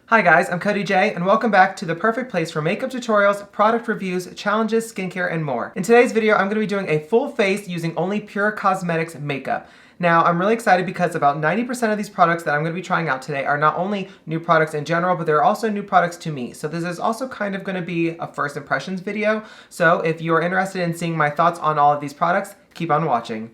Hi guys, I'm Cody Jay, and welcome back to the perfect place for makeup tutorials, product reviews, challenges, skincare, and more. In today's video, I'm going to be doing a full face using only Pur Cosmetics Makeup. Now, I'm really excited because about 90% of these products that I'm going to be trying out today are not only new products in general, but they're also new products to me. So this is also kind of going to be a first impressions video. So if you are interested in seeing my thoughts on all of these products, keep on watching.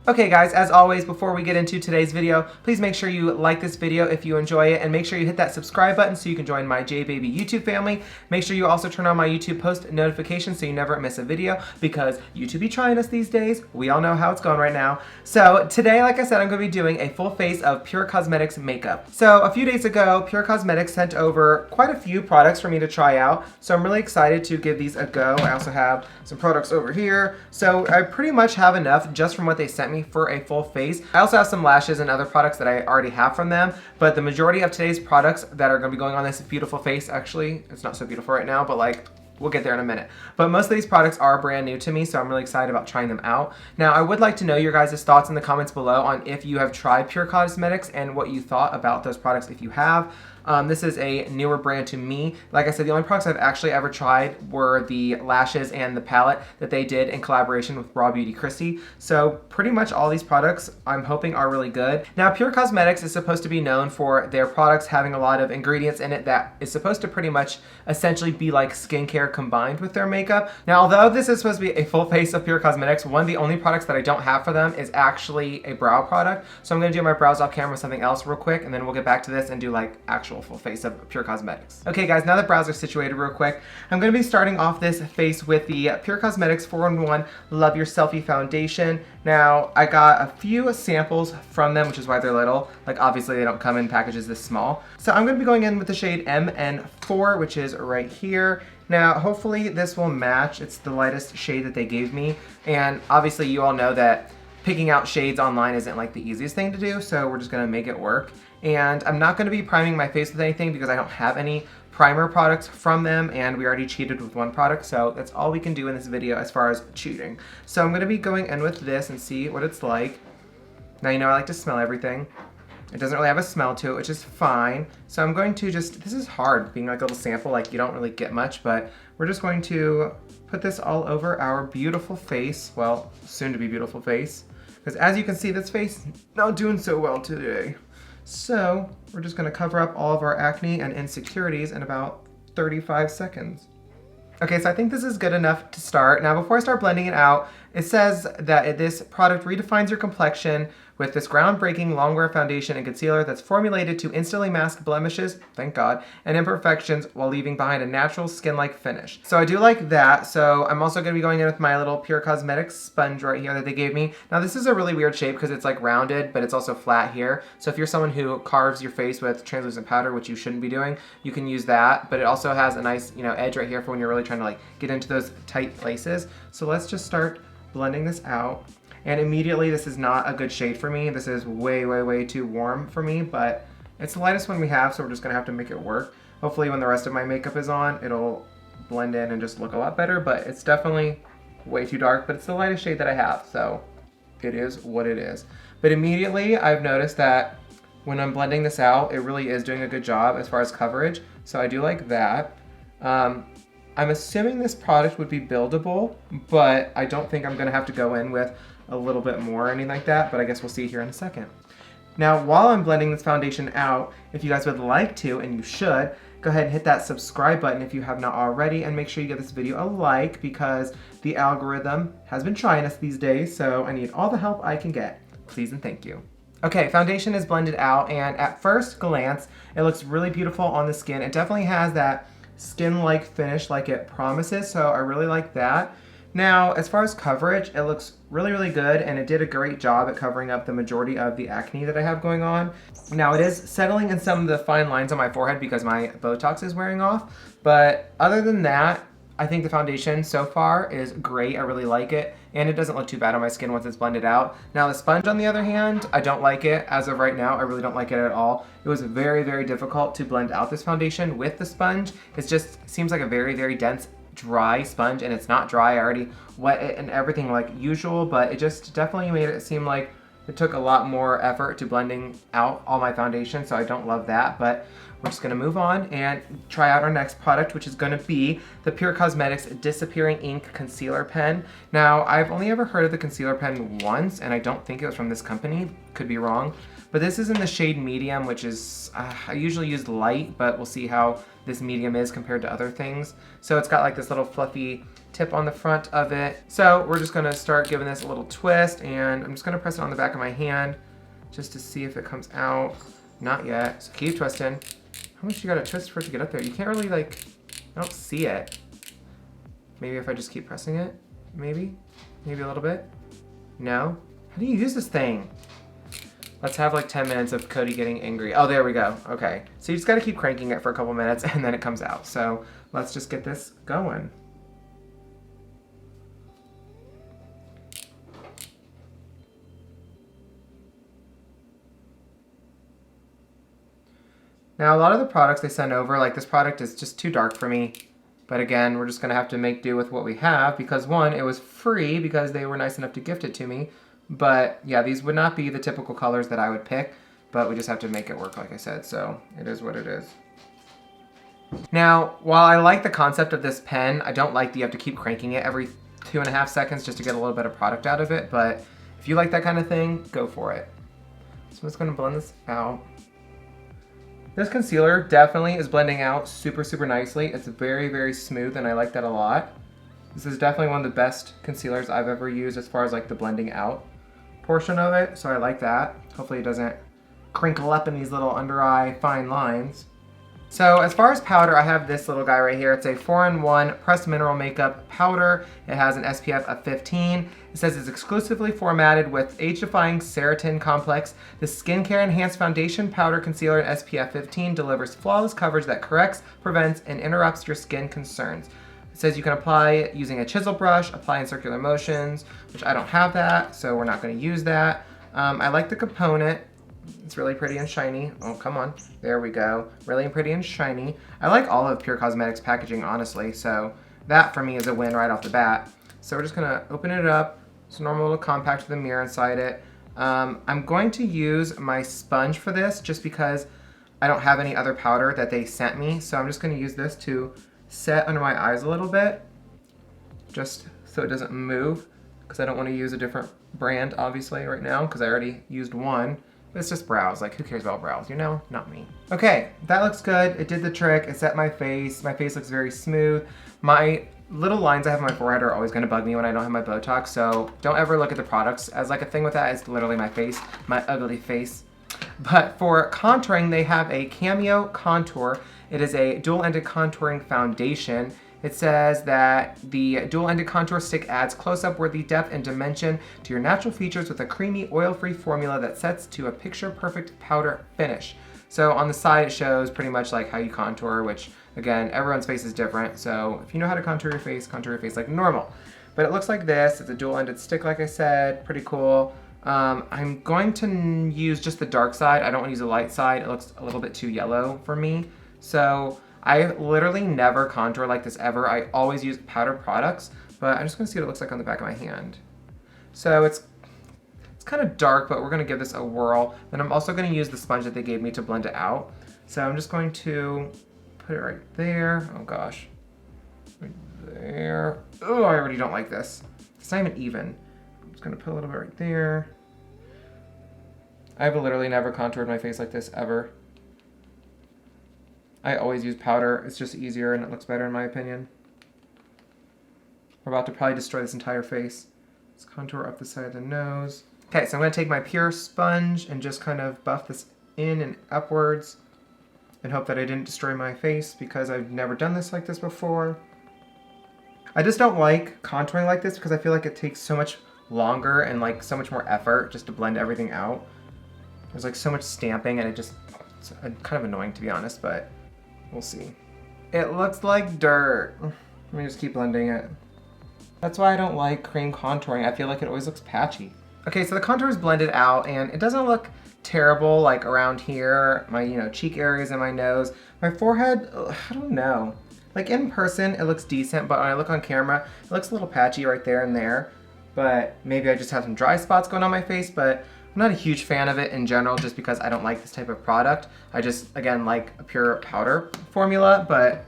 Okay guys, as always, before we get into today's video, please make sure you like this video if you enjoy it, and make sure you hit that subscribe button so you can join my JAYBABY YouTube family. Make sure you also turn on my YouTube post notifications so you never miss a video, because YouTube be trying us these days. We all know how it's going right now. So today, like I said, I'm going to be doing a full face of Pur Cosmetics Makeup. So a few days ago, Pur Cosmetics sent over quite a few products for me to try out, so I'm really excited to give these a go. I also have some products over here, so I pretty much have enough just from what they sent me for a full face. I also have some lashes and other products that I already have from them, but the majority of today's products that are going to be going on this beautiful face, actually, it's not so beautiful right now, but like, we'll get there in a minute. But most of these products are brand new to me, so I'm really excited about trying them out. Now, I would like to know your guys' thoughts in the comments below on if you have tried Pur Cosmetics and what you thought about those products if you have. This is a newer brand to me. Like I said, the only products I've actually ever tried were the lashes and the palette that they did in collaboration with Raw Beauty Christy. So pretty much all these products I'm hoping are really good. Now, Pur Cosmetics is supposed to be known for their products having a lot of ingredients in it that is supposed to pretty much essentially be like skincare combined with their makeup. Now, although this is supposed to be a full face of Pur Cosmetics, one of the only products that I don't have for them is actually a brow product. So I'm gonna do my brows off camera with something else real quick, and then we'll get back to this and do like actual full face of Pur Cosmetics. Okay guys, now that brows are situated real quick, I'm going to be starting off this face with the Pur Cosmetics 4-in-1 Love Your Selfie Foundation. Now, I got a few samples from them, which is why they're little. Like, obviously they don't come in packages this small. So I'm going to be going in with the shade MN4, which is right here. Now, hopefully this will match. It's the lightest shade that they gave me. And obviously you all know that picking out shades online isn't like the easiest thing to do, so we're just gonna make it work. And I'm not gonna be priming my face with anything because I don't have any primer products from them, and we already cheated with one product, so that's all we can do in this video as far as cheating. So I'm gonna be going in with this and see what it's like. Now, you know I like to smell everything. It doesn't really have a smell to it, which is fine. So I'm going to just, this is hard, being like a little sample, like you don't really get much, but we're just going to put this all over our beautiful face, well, soon to be beautiful face. Because as you can see, this face not doing so well today. So we're just gonna cover up all of our acne and insecurities in about 35 seconds. Okay, so I think this is good enough to start. Now, before I start blending it out, it says that this product redefines your complexion with this groundbreaking long-wear foundation and concealer that's formulated to instantly mask blemishes, thank God, and imperfections while leaving behind a natural skin-like finish. So I do like that. So I'm also going to be going in with my little Pur Cosmetics sponge right here that they gave me. Now, this is a really weird shape because it's like rounded, but it's also flat here. So if you're someone who carves your face with translucent powder, which you shouldn't be doing, you can use that. But it also has a nice, edge right here for when you're really trying to like get into those tight places. So let's just start blending this out. And immediately, this is not a good shade for me. This is way, way, way too warm for me, but it's the lightest one we have, so we're just gonna have to make it work. Hopefully when the rest of my makeup is on, it'll blend in and just look a lot better, but it's definitely way too dark, but it's the lightest shade that I have, so it is what it is. But immediately, I've noticed that when I'm blending this out, it really is doing a good job as far as coverage, so I do like that. I'm assuming this product would be buildable, but I don't think I'm gonna have to go in with a little bit more or anything like that, but I guess we'll see here in a second. Now, while I'm blending this foundation out, if you guys would like to, and you should, go ahead and hit that subscribe button if you have not already, and make sure you give this video a like because the algorithm has been trying us these days, so I need all the help I can get. Please and thank you. Okay, foundation is blended out, and at first glance, it looks really beautiful on the skin. It definitely has that skin-like finish like it promises, so I really like that. Now, as far as coverage, it looks really, really good, and it did a great job at covering up the majority of the acne that I have going on. Now, it is settling in some of the fine lines on my forehead because my Botox is wearing off, but other than that, I think the foundation so far is great. I really like it, and it doesn't look too bad on my skin once it's blended out. Now, the sponge, on the other hand, I don't like it. As of right now, I really don't like it at all. It was very, very difficult to blend out this foundation with the sponge. It just seems like a very, very dense dry sponge, and it's not dry. I already wet it and everything like usual, but it just definitely made it seem like it took a lot more effort to blending out all my foundation, so I don't love that, but we're just gonna move on and try out our next product, which is gonna be the Pur Cosmetics Disappearing Ink Concealer Pen. Now, I've only ever heard of the concealer pen once, and I don't think it was from this company, could be wrong, but this is in the shade medium, which is, I usually use light, but we'll see how this medium is compared to other things. So it's got like this little fluffy tip on the front of it. So we're just gonna start giving this a little twist, and I'm just gonna press it on the back of my hand just to see if it comes out. Not yet, so keep twisting. How much you gotta twist for it to get up there? You can't really like, I don't see it. Maybe if I just keep pressing it, maybe a little bit. No? How do you use this thing? Let's have like 10 minutes of Cody getting angry. Oh, there we go. Okay. So you just gotta keep cranking it for a couple minutes and then it comes out. So let's just get this going. Now, a lot of the products they send over, like this product is just too dark for me. But again, we're just gonna have to make do with what we have because one, it was free because they were nice enough to gift it to me. But yeah, these would not be the typical colors that I would pick, but we just have to make it work, like I said, so it is what it is. Now, while I like the concept of this pen, I don't like that you have to keep cranking it every 2.5 seconds just to get a little bit of product out of it, but if you like that kind of thing, go for it. So I'm just gonna blend this out. This concealer definitely is blending out super, super nicely. It's very, very smooth, and I like that a lot. This is definitely one of the best concealers I've ever used as far as like the blending out portion of it, so I like that. Hopefully it doesn't crinkle up in these little under eye fine lines. So as far as powder, I have this little guy right here. It's a 4-in-1 pressed mineral makeup powder. It has an SPF of 15. It says it's exclusively formatted with age-defying Ceratin complex. The skincare enhanced foundation powder concealer in SPF 15 delivers flawless coverage that corrects, prevents, and interrupts your skin concerns. It says you can apply it using a chisel brush, apply in circular motions, which I don't have that, so we're not going to use that. I like the component. It's really pretty and shiny. Oh, come on. There we go. Really pretty and shiny. I like all of Pur Cosmetics packaging, honestly, so that for me is a win right off the bat. So we're just going to open it up. It's a normal little compact with a mirror inside it. I'm going to use my sponge for this just because I don't have any other powder that they sent me, so I'm just going to use this to set under my eyes a little bit, just so it doesn't move, because I don't want to use a different brand, obviously, right now, because I already used one. But it's just brows. Like, who cares about brows, you know? Not me. Okay, that looks good. It did the trick. It set my face. My face looks very smooth. My little lines I have on my forehead are always going to bug me when I don't have my Botox, so don't ever look at the products as like a thing with that. It's literally my face, my ugly face. But for contouring, they have a Cameo Contour. It is a dual-ended contouring foundation. It says that the dual-ended contour stick adds close-up worthy depth and dimension to your natural features with a creamy, oil-free formula that sets to a picture-perfect powder finish. So on the side, it shows pretty much like how you contour, which, again, everyone's face is different. So if you know how to contour your face like normal. But it looks like this. It's a dual-ended stick, like I said. Pretty cool. I'm going to use just the dark side. I don't want to use the light side. It looks a little bit too yellow for me. So I literally never contour like this ever. I always use powdered products, but I'm just gonna see what it looks like on the back of my hand. So it's kind of dark, but we're gonna give this a whirl. Then I'm also gonna use the sponge that they gave me to blend it out. So I'm just going to put it right there. Oh gosh, right there. Oh, I already don't like this. It's not even even. I'm just gonna put a little bit right there. I've literally never contoured my face like this ever. I always use powder. It's just easier and it looks better in my opinion. We're about to probably destroy this entire face. Let's contour up the side of the nose. Okay, so I'm going to take my Pur sponge and just kind of buff this in and upwards and hope that I didn't destroy my face because I've never done this like this before. I just don't like contouring like this because I feel like it takes so much longer and like so much more effort just to blend everything out. There's like so much stamping and it's kind of annoying to be honest, but we'll see. It looks like dirt. Let me just keep blending it. That's why I don't like cream contouring. I feel like it always looks patchy. Okay, so the contour is blended out and it doesn't look terrible like around here, my cheek areas and my nose. My forehead, I don't know. Like in person, it looks decent, but when I look on camera, it looks a little patchy right there and there. But maybe I just have some dry spots going on my face, but I'm not a huge fan of it in general just because I don't like this type of product. I just, again, like a pure powder formula, but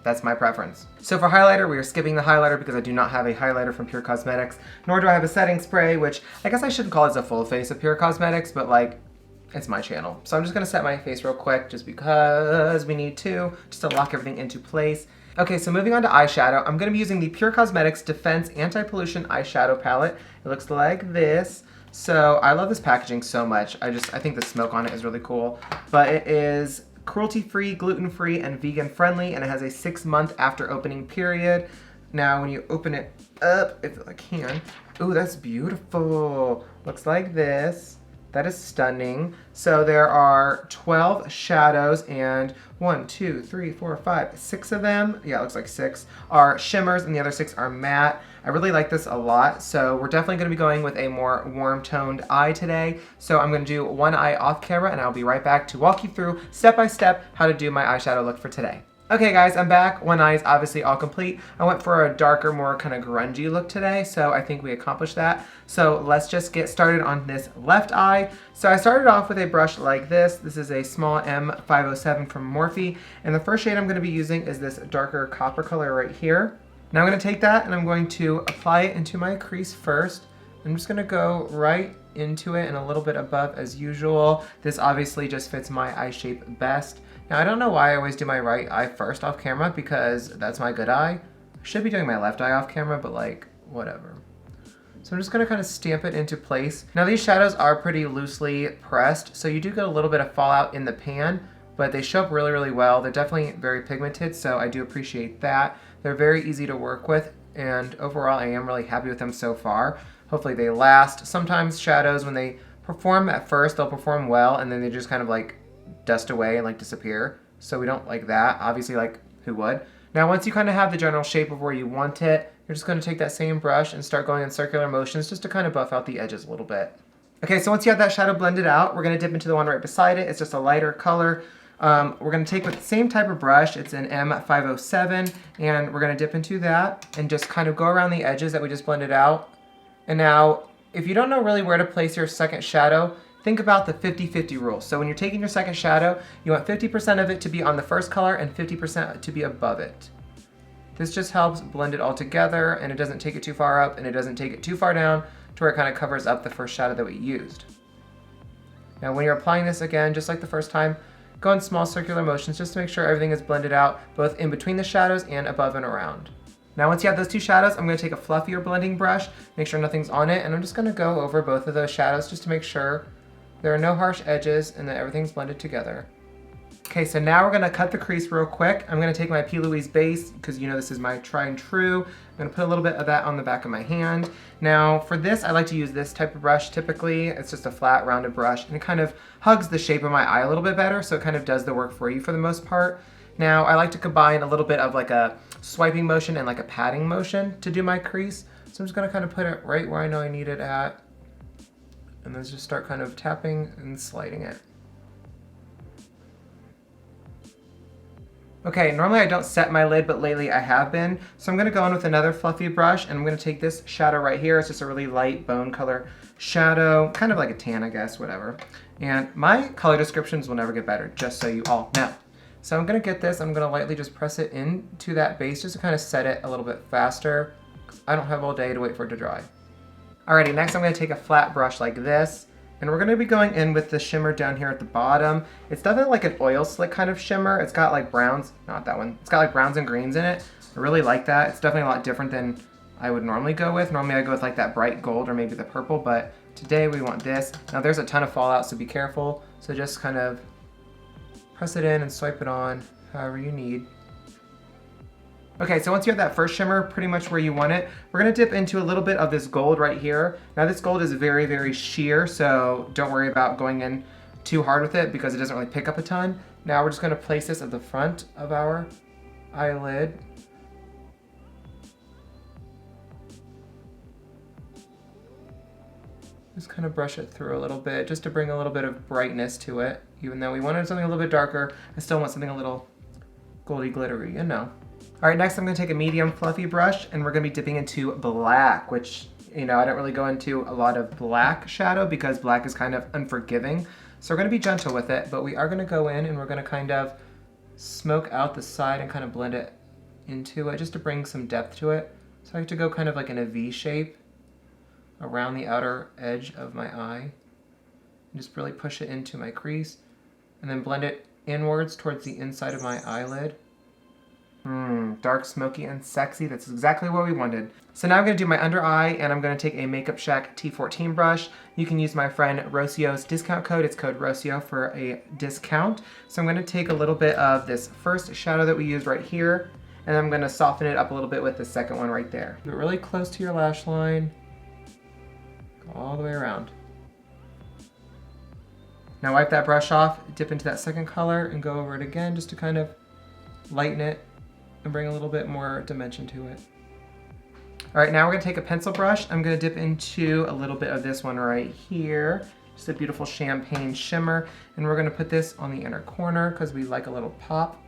that's my preference. So for highlighter, we are skipping the highlighter because I do not have a highlighter from Pur Cosmetics, nor do I have a setting spray, which I guess I shouldn't call this a full face of Pur Cosmetics, but like, it's my channel. So I'm just gonna set my face real quick just because we need to, just to lock everything into place. Okay, so moving on to eyeshadow, I'm gonna be using the Pur Cosmetics Defense Anti-Pollution Eyeshadow Palette. It looks like this. So I love this packaging so much. I think the smoke on it is really cool. But it is cruelty-free, gluten-free, and vegan-friendly, and it has a 6-month after opening period. Now, when you open it up, if I can, ooh, that's beautiful. Looks like this. That is stunning. So there are 12 shadows and 1, 2, 3, 4, 5, 6 of them. Yeah, it looks like 6 are shimmers and the other 6 are matte. I really like this a lot. So we're definitely gonna be going with a more warm toned eye today. So I'm gonna do one eye off camera and I'll be right back to walk you through step by step how to do my eyeshadow look for today. Okay guys, I'm back. One eye is obviously all complete. I went for a darker, more kind of grungy look today, so I think we accomplished that. So let's just get started on this left eye. So I started off with a brush like this. This is a small M507 from Morphe, and the first shade I'm gonna be using is this darker copper color right here. Now I'm gonna take that and I'm going to apply it into my crease first. I'm just gonna go right into it and a little bit above as usual. This obviously just fits my eye shape best. Now I don't know why I always do my right eye first off camera because that's my good eye. I should be doing my left eye off camera, but like, whatever. So I'm just gonna kind of stamp it into place. Now these shadows are pretty loosely pressed, so you do get a little bit of fallout in the pan, but they show up really, really well. They're definitely very pigmented, so I do appreciate that. They're very easy to work with, and overall I am really happy with them so far. Hopefully they last. Sometimes shadows, when they perform at first, they'll perform well, and then they just kind of like dust away and like disappear. So we don't like that. Obviously, like, who would? Now once you kind of have the general shape of where you want it, you're just going to take that same brush and start going in circular motions just to kind of buff out the edges a little bit. Okay, so once you have that shadow blended out, we're going to dip into the one right beside it. It's just a lighter color. We're going to take with the same type of brush. It's an M507, and we're going to dip into that and just kind of go around the edges that we just blended out. And now, if you don't know really where to place your second shadow, think about the 50-50 rule. So when you're taking your second shadow, you want 50% of it to be on the first color and 50% to be above it. This just helps blend it all together, and it doesn't take it too far up and it doesn't take it too far down to where it kind of covers up the first shadow that we used. Now when you're applying this again, just like the first time, go in small circular motions just to make sure everything is blended out, both in between the shadows and above and around. Now once you have those two shadows, I'm going to take a fluffier blending brush, make sure nothing's on it, and I'm just going to go over both of those shadows just to make sure there are no harsh edges and that everything's blended together. Okay, so now we're gonna cut the crease real quick. I'm gonna take my P. Louise base, because you know this is my tried and true. I'm gonna put a little bit of that on the back of my hand. Now for this, I like to use this type of brush typically. It's just a flat, rounded brush, and it kind of hugs the shape of my eye a little bit better, so it kind of does the work for you for the most part. Now I like to combine a little bit of like a swiping motion and like a patting motion to do my crease. So I'm just gonna kind of put it right where I know I need it at, and then just start kind of tapping and sliding it. Okay, normally I don't set my lid, but lately I have been. So I'm gonna go in with another fluffy brush, and I'm gonna take this shadow right here. It's just a really light bone color shadow, kind of like a tan, I guess, whatever. And my color descriptions will never get better, just so you all know. So I'm gonna get this, I'm gonna lightly just press it into that base just to kind of set it a little bit faster, because I don't have all day to wait for it to dry. Alrighty, next I'm gonna take a flat brush like this, and we're gonna be going in with the shimmer down here at the bottom. It's definitely like an oil slick kind of shimmer. It's got like browns, not that one. It's got like browns and greens in it. I really like that. It's definitely a lot different than I would normally go with. Normally I go with like that bright gold or maybe the purple, but today we want this. Now there's a ton of fallout, so be careful. So just kind of press it in and swipe it on however you need. Okay, so once you have that first shimmer pretty much where you want it, we're gonna dip into a little bit of this gold right here. Now this gold is very, very sheer, so don't worry about going in too hard with it because it doesn't really pick up a ton. Now we're just gonna place this at the front of our eyelid. Just kind of brush it through a little bit just to bring a little bit of brightness to it. Even though we wanted something a little bit darker, I still want something a little goldy glittery, you know. All right, next I'm gonna take a medium fluffy brush and we're gonna be dipping into black, which, you know, I don't really go into a lot of black shadow because black is kind of unforgiving. So we're gonna be gentle with it, but we are gonna go in and we're gonna kind of smoke out the side and kind of blend it into it just to bring some depth to it. So I like to go kind of like in a V shape around the outer edge of my eye and just really push it into my crease and then blend it inwards towards the inside of my eyelid. Dark, smoky, and sexy. That's exactly what we wanted. So now I'm going to do my under eye, and I'm going to take a Makeup Shack T14 brush. You can use my friend Rocio's discount code. It's code Rocio for a discount. So I'm going to take a little bit of this first shadow that we used right here, and I'm going to soften it up a little bit with the second one right there. Get really close to your lash line. Go all the way around. Now wipe that brush off, dip into that second color, and go over it again just to kind of lighten it and bring a little bit more dimension to it. All right, now we're gonna take a pencil brush. I'm gonna dip into a little bit of this one right here. Just a beautiful champagne shimmer. And we're gonna put this on the inner corner because we like a little pop.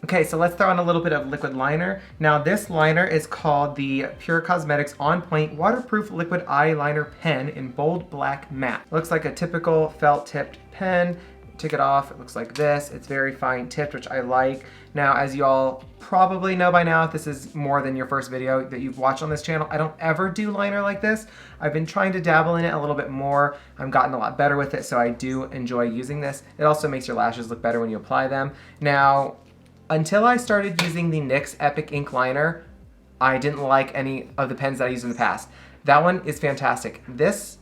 Okay, so let's throw on a little bit of liquid liner. Now this liner is called the Pur Cosmetics On Point Waterproof Liquid Eyeliner Pen in Bold Black Matte. Looks like a typical felt tipped pen. Take it off, it looks like this. It's very fine tipped, which I like. Now, as you all probably know by now, if this is more than your first video that you've watched on this channel, I don't ever do liner like this. I've been trying to dabble in it a little bit more. I've gotten a lot better with it, so I do enjoy using this. It also makes your lashes look better when you apply them. Now, until I started using the NYX Epic Ink Liner, I didn't like any of the pens that I used in the past. That one is fantastic. This,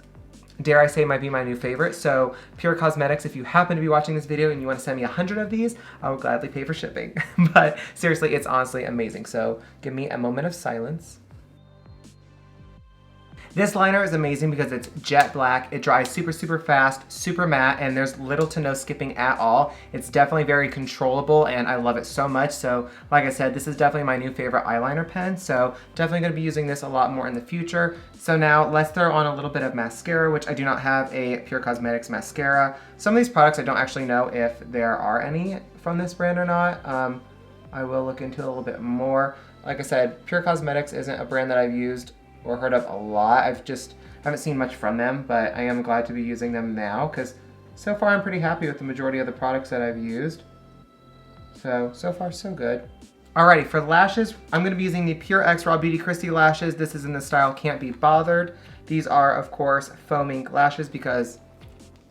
dare I say, might be my new favorite. So Pur Cosmetics, if you happen to be watching this video and you want to send me 100 of these, I will gladly pay for shipping. But seriously, it's honestly amazing. So give me a moment of silence. This liner is amazing because it's jet black, it dries super, super fast, super matte, and there's little to no skipping at all. It's definitely very controllable and I love it so much. So like I said, this is definitely my new favorite eyeliner pen. So definitely gonna be using this a lot more in the future. So now let's throw on a little bit of mascara, which I do not have a Pur Cosmetics mascara. Some of these products I don't actually know if there are any from this brand or not. I will look into it a little bit more. Like I said, Pur Cosmetics isn't a brand that I've used or heard of a lot. Haven't seen much from them, but I am glad to be using them now because so far I'm pretty happy with the majority of the products that I've used. So far so good. Alrighty, for lashes, I'm going to be using the Pure X Raw Beauty Christy lashes. This is in the style Can't Be Bothered. These are, of course, foaming lashes because,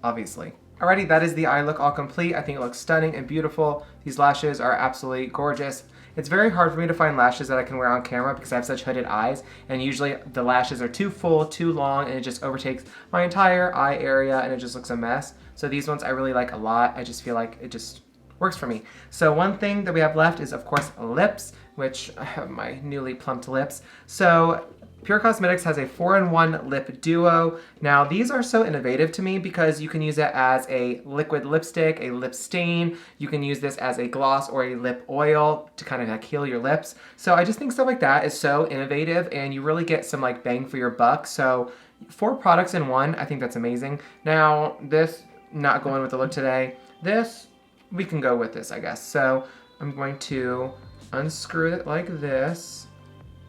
obviously. Alrighty, that is the eye look all complete. I think it looks stunning and beautiful. These lashes are absolutely gorgeous. It's very hard for me to find lashes that I can wear on camera because I have such hooded eyes, and usually the lashes are too full, too long, and it just overtakes my entire eye area and it just looks a mess. So these ones I really like a lot. I just feel like it just works for me. So one thing that we have left is, of course, lips, which I have my newly plumped lips. So Pur Cosmetics has a 4-in-1 lip duo. Now these are so innovative to me because you can use it as a liquid lipstick, a lip stain. You can use this as a gloss or a lip oil to kind of like heal your lips. So I just think stuff like that is so innovative and you really get some like bang for your buck. So 4 products in one, I think that's amazing. Now this, not going with the look today. This, we can go with this, I guess. So I'm going to unscrew it like this.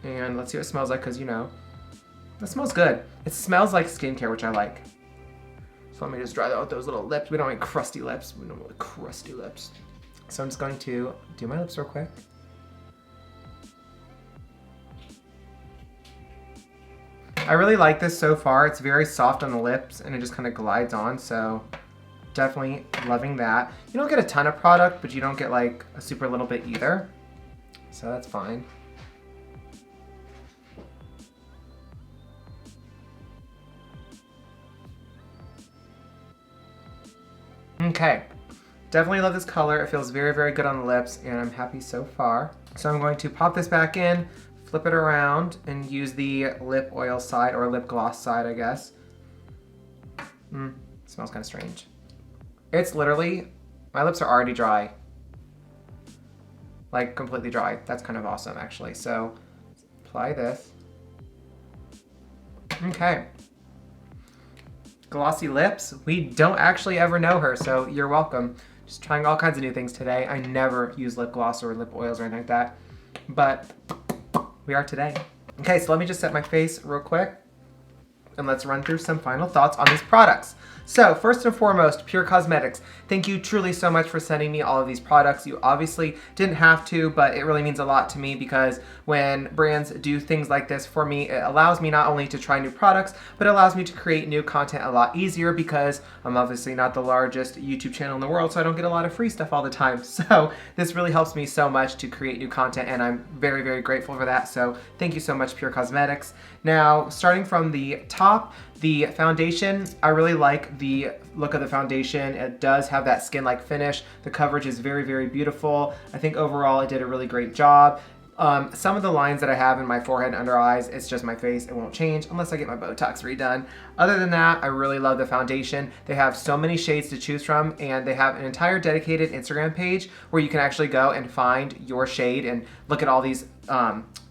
And let's see what it smells like, because you know, it smells good. It smells like skincare, which I like. So let me just dry that with those little lips. We don't want crusty lips. We don't want crusty lips. So I'm just going to do my lips real quick. I really like this so far. It's very soft on the lips and it just kind of glides on. So definitely loving that. You don't get a ton of product, but you don't get like a super little bit either. So that's fine. Okay, definitely love this color. It feels very, very good on the lips and I'm happy so far. So I'm going to pop this back in, flip it around and use the lip oil side or lip gloss side, I guess. Smells kind of strange. It's literally, my lips are already dry. Like completely dry. That's kind of awesome actually. So apply this. Okay. Glossy lips, we don't actually ever know her, so you're welcome. Just trying all kinds of new things today. I never use lip gloss or lip oils or anything like that, but we are today. Okay, so let me just set my face real quick and let's run through some final thoughts on these products. So first and foremost, Pur Cosmetics. Thank you truly so much for sending me all of these products. You obviously didn't have to, but it really means a lot to me because when brands do things like this for me, it allows me not only to try new products, but it allows me to create new content a lot easier because I'm obviously not the largest YouTube channel in the world, so I don't get a lot of free stuff all the time. So this really helps me so much to create new content, and I'm very, very grateful for that. So thank you so much, Pur Cosmetics. Now, starting from the top, the foundation, I really like the look of the foundation. It does have that skin-like finish. The coverage is very, very beautiful. I think overall it did a really great job. Some of the lines that I have in my forehead and under eyes, it's just my face. It won't change unless I get my Botox redone. Other than that, I really love the foundation. They have so many shades to choose from, and they have an entire dedicated Instagram page where you can actually go and find your shade and look at all these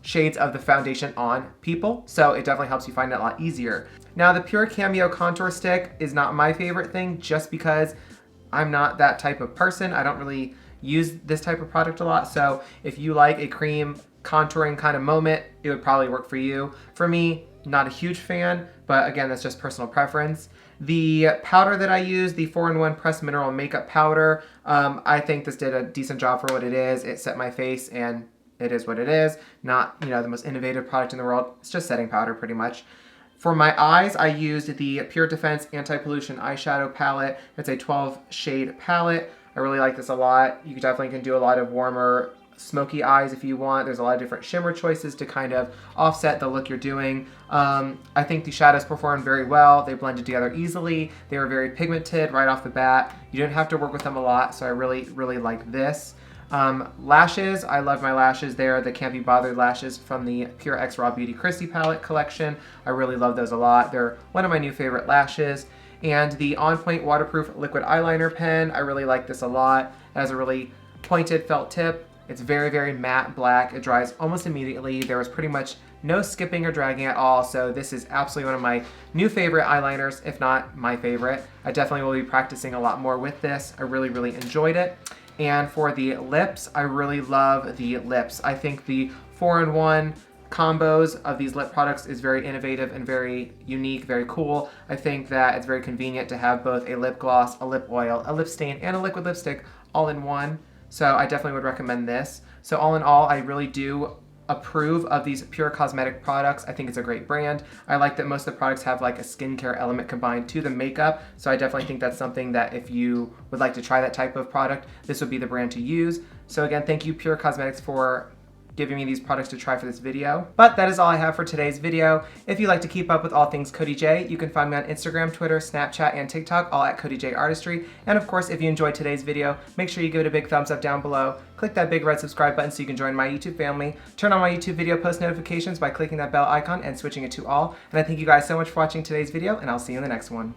shades of the foundation on people. So it definitely helps you find it a lot easier. Now, the Pur Cameo Contour Stick is not my favorite thing just because I'm not that type of person. I don't really use this type of product a lot. So if you like a cream contouring kind of moment, it would probably work for you. For me, not a huge fan, but again, that's just personal preference. The powder that I use, the 4-in-1 Pressed Mineral Makeup Powder, I think this did a decent job for what it is. It set my face and it is what it is. Not, you know, the most innovative product in the world. It's just setting powder pretty much. For my eyes, I used the Pure Defense Anti-Pollution Eyeshadow Palette. It's a 12-shade palette. I really like this a lot. You definitely can do a lot of warmer, smoky eyes if you want. There's a lot of different shimmer choices to kind of offset the look you're doing. I think the shadows performed very well. They blended together easily. They were very pigmented right off the bat. You didn't have to work with them a lot, so I really, really like this. Lashes, I love my lashes. They're the Can't Be Bothered lashes from the Pure X Raw Beauty Christy palette collection. I really love those a lot. They're one of my new favorite lashes. And the On Point Waterproof Liquid Eyeliner Pen, I really like this a lot. It has a really pointed felt tip. It's very, very matte black. It dries almost immediately. There was pretty much no skipping or dragging at all, so this is absolutely one of my new favorite eyeliners, if not my favorite. I definitely will be practicing a lot more with this. I really, really enjoyed it. And for the lips, I really love the lips. I think the 4-in-1 combos of these lip products is very innovative and very unique, very cool. I think that it's very convenient to have both a lip gloss, a lip oil, a lip stain, and a liquid lipstick all in one. So I definitely would recommend this. So all in all, I really do approve of these Pur Cosmetic products. I think it's a great brand. I like that most of the products have like a skincare element combined to the makeup. So I definitely think that's something that if you would like to try that type of product, this would be the brand to use. So again, thank you Pur Cosmetics for giving me these products to try for this video. But that is all I have for today's video. If you'd like to keep up with all things Cody J, you can find me on Instagram, Twitter, Snapchat, and TikTok, all at Cody J Artistry. And of course, if you enjoyed today's video, make sure you give it a big thumbs up down below. Click that big red subscribe button so you can join my YouTube family. Turn on my YouTube video post notifications by clicking that bell icon and switching it to all. And I thank you guys so much for watching today's video, and I'll see you in the next one.